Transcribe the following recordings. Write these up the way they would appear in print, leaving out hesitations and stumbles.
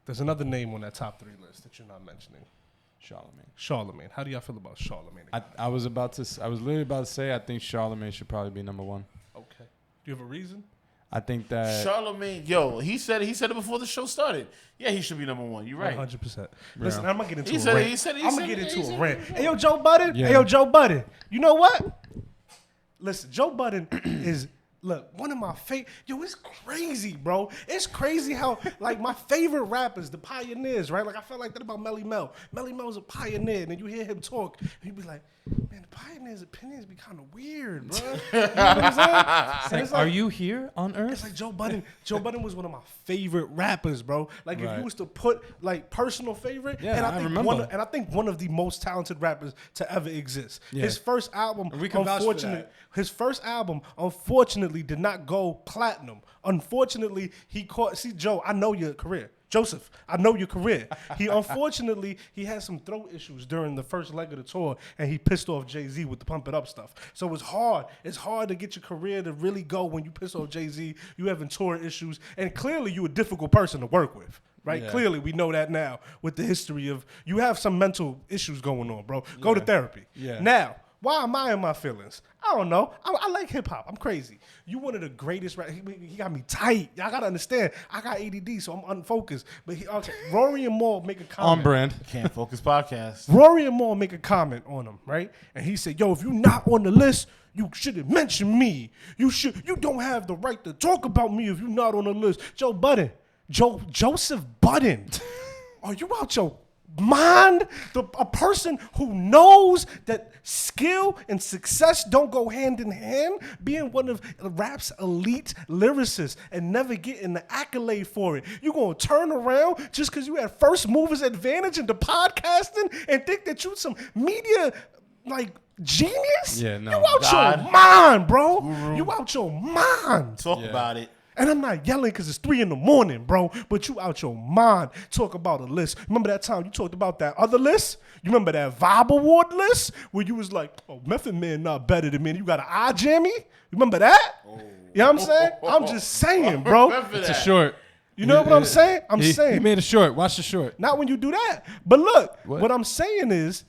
There's another name on that top 3 list that you're not mentioning. Charlamagne. How do y'all feel about Charlemagne? I was literally about to say I think Charlamagne should probably be number 1. Okay. Do you have a reason? I think that Charlamagne, he said it before the show started. Yeah, he should be number 1. You're right. 100%. Listen, I'm gonna get into He a said it, rant. he said it, he I'm said gonna it, get he into a said rant. it. Hey, yo, Joe Budden. Yeah. Hey, yo, Joe Budden. You know what? Listen, Joe Budden is one of my favorite. Yo, it's crazy, bro. It's crazy how like my favorite rappers, the pioneers, right? Like I felt like that about Melly Mel. Melly Mel's a pioneer, and then you hear him talk, and you be like, man, the pioneers' opinions be kind of weird, bro. You know what I'm saying? And it's are you here on Earth? It's like Joe Budden. Joe Budden was one of my favorite rappers, bro. Like if Right. you was to put like personal favorite, Yeah, and I remember. I think one of the most talented rappers to ever exist. Yeah. His first album, And we can vouch for that. His first album, unfortunately, did not go platinum. Unfortunately, he caught. See, Joe, I know your career. Joseph, I know your career. He had some throat issues during the first leg of the tour, and he pissed off Jay-Z with the Pump It Up stuff. So it's hard. It's hard to get your career to really go when you piss off Jay-Z. You having tour issues, and clearly you're a difficult person to work with, right? Yeah. Clearly, we know that now with the history of you have some mental issues going on, bro. Go to therapy. Yeah. Now, why am I in my feelings? I don't know. I like hip hop. I'm crazy. You one of the greatest rappers. He got me tight. Y'all gotta understand. I got ADD, so I'm unfocused. But Rory and Maul make a comment. On brand. Can't Focus podcast. Rory and Maul make a comment on him, right? And he said, "Yo, if you're not on the list, you shouldn't mention me. You don't have the right to talk about me if you're not on the list." Joe Budden, Joseph Budden, are you out your mind? A person who knows that skill and success don't go hand in hand, being one of rap's elite lyricists and never getting the accolade for it. You gonna turn around just because you had first movers advantage into podcasting and think that you some media like genius? Yeah, no. You out God. your mind, bro. You out your mind. Talk about it. And I'm not yelling because it's 3 a.m, bro, but you out your mind. Talk about a list. Remember that time you talked about that other list? You remember that Vibe Award list where you was like, oh, Method Man not better than me. You got an eye jammy? You remember that? You know what I'm saying? I'm just saying, bro. It's a short. You know what I'm saying? I'm saying. He made a short. Watch the short. Not when you do that. But look, What? what I'm saying is,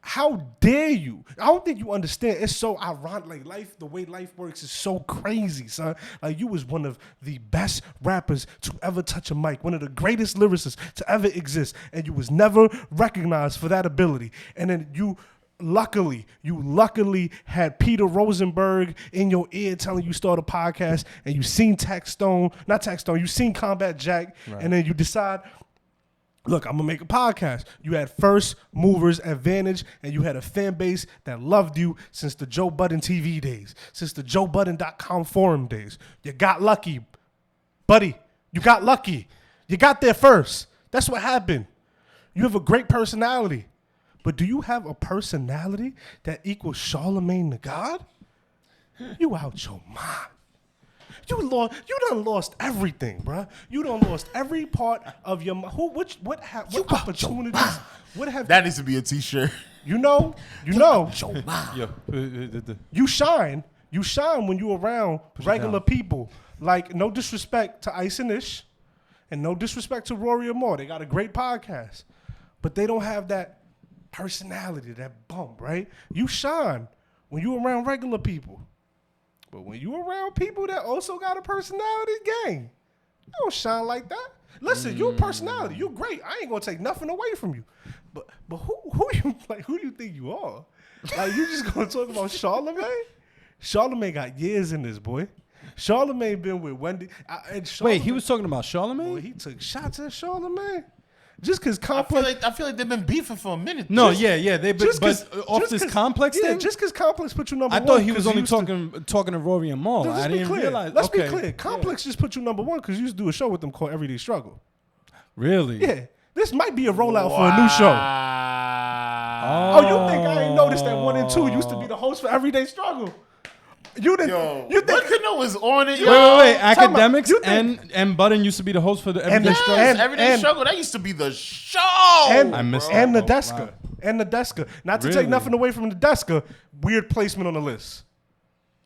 how dare you? I don't think you understand. It's so ironic. Like the way life works is so crazy, son. Like you was one of the best rappers to ever touch a mic, one of the greatest lyricists to ever exist, and you was never recognized for that ability. And then you luckily had Peter Rosenberg in your ear telling you start a podcast, and you seen you seen Combat Jack, and then you decide, look, I'm going to make a podcast. You had first movers advantage, and you had a fan base that loved you since the Joe Budden TV days, since the JoeBudden.com forum days. You got lucky, buddy. You got lucky. You got there first. That's what happened. You have a great personality. But do you have a personality that equals Charlemagne Tha God? You out your mind. You done lost everything, bruh. You done lost every part of your what opportunities? What have That needs to be a t-shirt. you know? Yo. You shine when you around regular people. Like, no disrespect to Ice and Ish, and no disrespect to Rory and Moore. They got a great podcast, but they don't have that personality, that bump, right? You shine when you around regular people. But when you around people that also got a personality, gang, you don't shine like that. Listen, you're a personality. You're great. I ain't gonna take nothing away from you. But who do you think you are? Like, you just gonna talk about Charlemagne? Charlemagne got years in this, boy. Charlemagne been with Wendy. Wait, he was talking about Charlamagne? Boy, he took shots at Charlemagne. Just because I Complex. feel like they've been beefing for a minute. No, yeah. They've been, just 'cause- but off just this 'cause- Complex yeah, thing? just because Complex put you number I one. thought he was 'cause only used to- talking to Rory and Maul. Let's I be didn't clear. realize. Let's be Okay. clear. Complex just put you number one because you used to do a show with them called Everyday Struggle. Really? Yeah. This might be a rollout for a new show. Oh, you think I ain't noticed that 1 and 2 used to be the host for Everyday Struggle? You didn't. Yo, you think Kanoe was on it? Wait. Time out. Academics You think- and Budden used to be the host for the Everyday the- Struggle. Yes, Everyday and- Struggle. That used to be the show. and I missed and that. Nadeska. Wow. And Nadeska. Not to Really? take nothing away from Nadeska, weird placement on the list.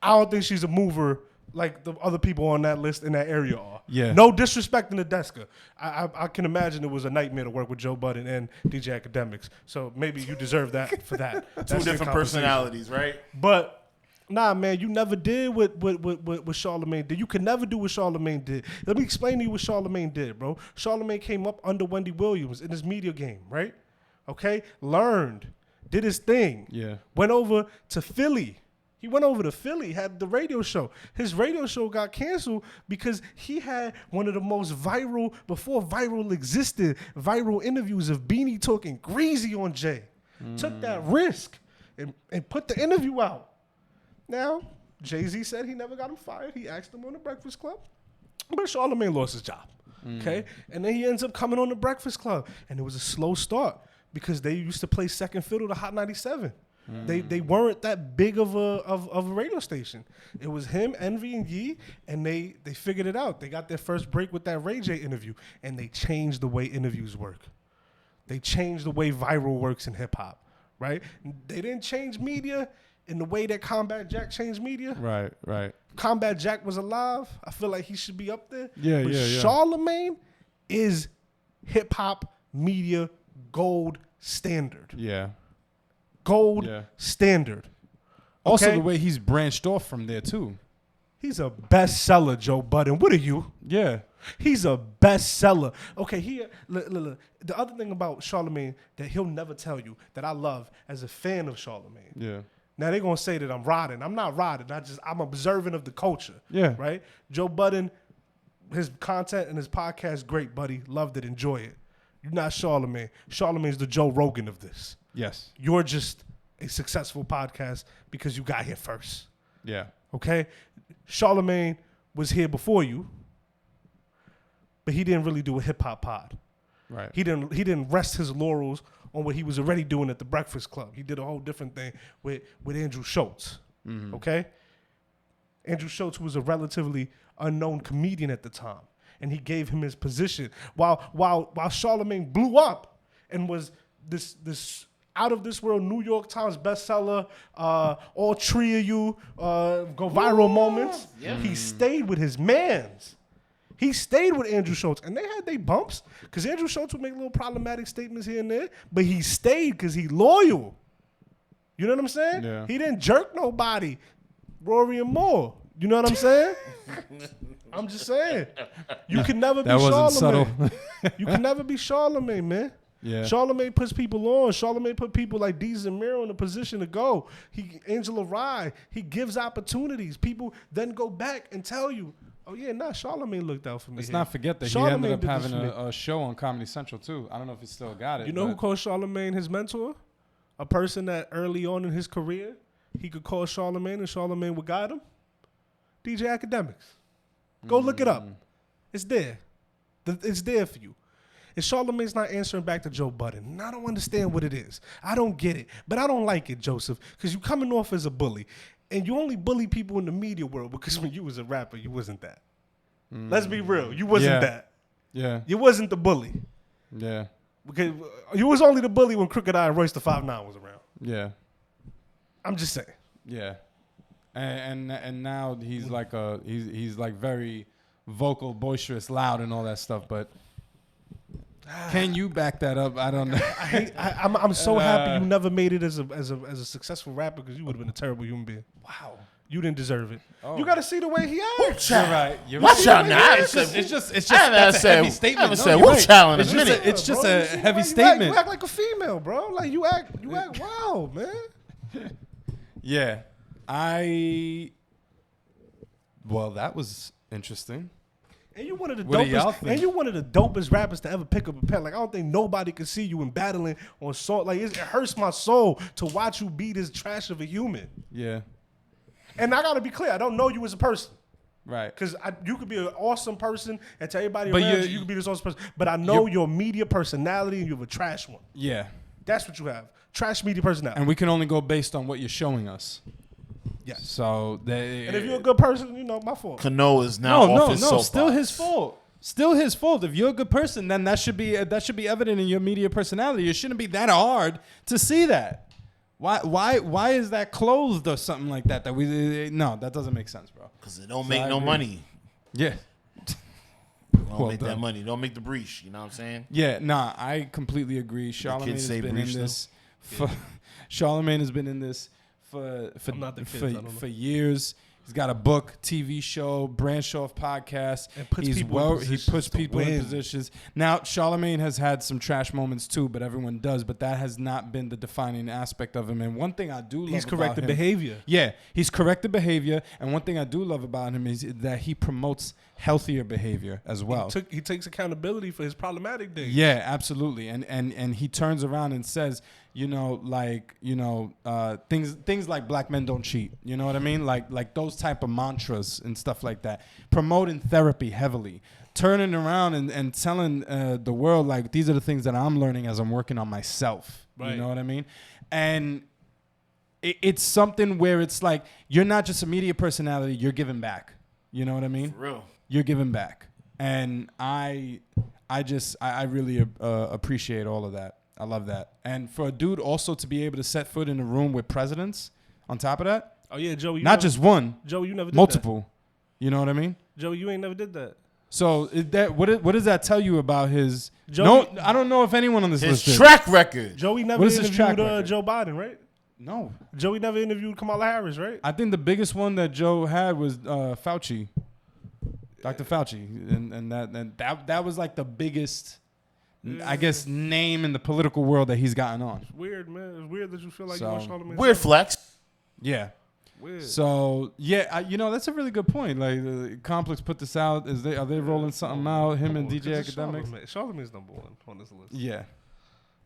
I don't think she's a mover like the other people on that list in that area are. Yeah. No disrespect in the Deska. I can imagine it was a nightmare to work with Joe Budden and DJ Academics. So maybe you deserve that for that. Two different personalities, right? But nah, man, you never did what Charlamagne did. You could never do what Charlamagne did. Let me explain to you what Charlamagne did, bro. Charlamagne came up under Wendy Williams in his media game, right? Okay? Learned. Did his thing. Yeah. Went over to Philly. He went over to Philly, had the radio show. His radio show got canceled because he had one of the most viral, before viral existed, viral interviews of Beanie talking greasy on Jay. Took that risk and put the interview out. Now, Jay-Z said he never got him fired. He asked him on the Breakfast Club. But Charlamagne lost his job. Okay? And then he ends up coming on the Breakfast Club. And it was a slow start because they used to play second fiddle to Hot 97. They weren't that big of a radio station. It was him, Envy, and Yee, and they figured it out. They got their first break with that Ray J interview, and they changed the way interviews work. They changed the way viral works in hip-hop, right? They didn't change media in the way that Combat Jack changed media. Right. Combat Jack was alive. I feel like he should be up there. Yeah. Charlamagne is hip-hop media gold standard. Yeah. Gold standard. Also, Okay? the way he's branched off from there too. He's a bestseller, Joe Budden. What are you? Yeah. He's a bestseller. Okay, look. The other thing about Charlamagne that he'll never tell you that I love as a fan of Charlamagne. Yeah. Now they're gonna say that I'm riding. I'm not riding. I'm observant of the culture. Yeah. Right? Joe Budden, his content and his podcast, great, buddy. Loved it. Enjoy it. You're not Charlamagne. Charlamagne's the Joe Rogan of this. Yes. You're just a successful podcast because you got here first. Yeah. Okay? Charlamagne was here before you, but he didn't really do a hip hop pod. Right. He didn't rest his laurels on what he was already doing at the Breakfast Club. He did a whole different thing with Andrew Schultz. Okay? Andrew Schultz, who was a relatively unknown comedian at the time, and he gave him his position. While Charlamagne blew up and was this out of this world New York Times bestseller, all three of you go viral moments. Yeah. He stayed with his mans. He stayed with Andrew Schultz, and they had their bumps because Andrew Schultz would make little problematic statements here and there, but he stayed because he loyal. You know what I'm saying? Yeah. He didn't jerk nobody. Rory and Moore. You know what I'm saying? I'm just saying. You can never be That wasn't subtle. Charlamagne. You can never be Charlamagne, man. Yeah. Charlamagne puts people on. Charlamagne put people like D. Zamiro in a position to go. Angela Rye, he gives opportunities. People then go back and tell you, oh yeah, Charlamagne looked out for me. Let's here. not forget that he Charlamagne ended up did this having for me. a show on Comedy Central too. I don't know if he still got it. You know who called Charlamagne his mentor? A person that early on in his career, he could call Charlamagne and Charlamagne would guide him? DJ Academics. Go look it up. It's there. It's there for you. And Charlamagne's not answering back to Joe Budden. And I don't understand what it is. I don't get it. But I don't like it, Joseph, because you coming off as a bully. And you only bully people in the media world because when you was a rapper, you wasn't that. Let's be real. You wasn't that. Yeah. You wasn't the bully. Yeah. Because you was only the bully when Crooked Eye and Royce the 5'9" was around. Yeah. I'm just saying. Yeah. And now he's like he's like very vocal, boisterous, loud, and all that stuff. But can you back that up? I don't know. I'm so happy you never made it as a successful rapper because you would have been a terrible human being. Wow. You didn't deserve it. Oh. You got to see the way he acts. You're right. You're Watch right. out now. It's just I haven't that's a said- heavy statement. I haven't No, said you're whoop right. child in a It's just minute. it's just Bro, a you see the heavy way statement. You act like a female, bro. Like you act wild, man. Yeah. Well, that was interesting. And you one of the What do y'all dopest. think? And you one of the dopest rappers to ever pick up a pen. Like I don't think nobody could see you in battling on salt. Like it hurts my soul to watch you be this trash of a human. Yeah. And I gotta be clear. I don't know you as a person. Right. Because you could be an awesome person, and to everybody But around you could be this awesome person. But I know your media personality, and you have a trash one. Yeah. That's what you have. Trash media personality. And we can only go based on what you're showing us. Yes. So And if you're a good person, my fault. Kanoe is now off his soapbox. Still his fault. Still his fault. If you're a good person, then that should be evident in your media personality. It shouldn't be that hard to see that. Why is that closed or something like that? No, that doesn't make sense, bro. Because it don't make no money. Yeah. Don't make that money. Don't make the breach. You know what I'm saying? Yeah, nah, I completely agree. Charlamagne has been in this Charlamagne has been in this for years. He's got a book, TV show, branch off podcast. And puts people in positions. Now, Charlamagne has had some trash moments too, but everyone does. But that has not been the defining aspect of him. And one thing I do love he's about corrected him, behavior. Yeah, he's corrected behavior. And one thing I do love about him is that he promotes healthier behavior as well. He takes accountability for his problematic days. Yeah, absolutely. And he turns around and says, things like black men don't cheat. You know what I mean? Like those type of mantras and stuff like that. Promoting therapy heavily. Turning around and telling the world, like, these are the things that I'm learning as I'm working on myself. Right. You know what I mean? And it's something where it's like, you're not just a media personality, you're giving back. You know what I mean? For real. You're giving back. And I really appreciate all of that. I love that. And for a dude also to be able to set foot in a room with presidents on top of that. Oh, yeah, Joe. Just one. Joe, you never did multiple. That. You know what I mean? Joe, you ain't never did that. So what does that tell you about his... Joey, no, I don't know if anyone on this list his track record. Joey never interviewed Joe Budden, right? No. Joey never interviewed Kamala Harris, right? I think the biggest one that Joe had was Fauci. Dr. Fauci. And that was like the biggest... I guess name in the political world that he's gotten on. It's weird, man. It's weird that you feel like you're Charlamagne. Weird flex. Yeah. Weird. So yeah, that's a really good point. Like Complex put this out. Are they rolling something out? Him and DJ Academics. Charlamagne's number one on this list. Yeah,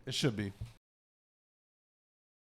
it should be.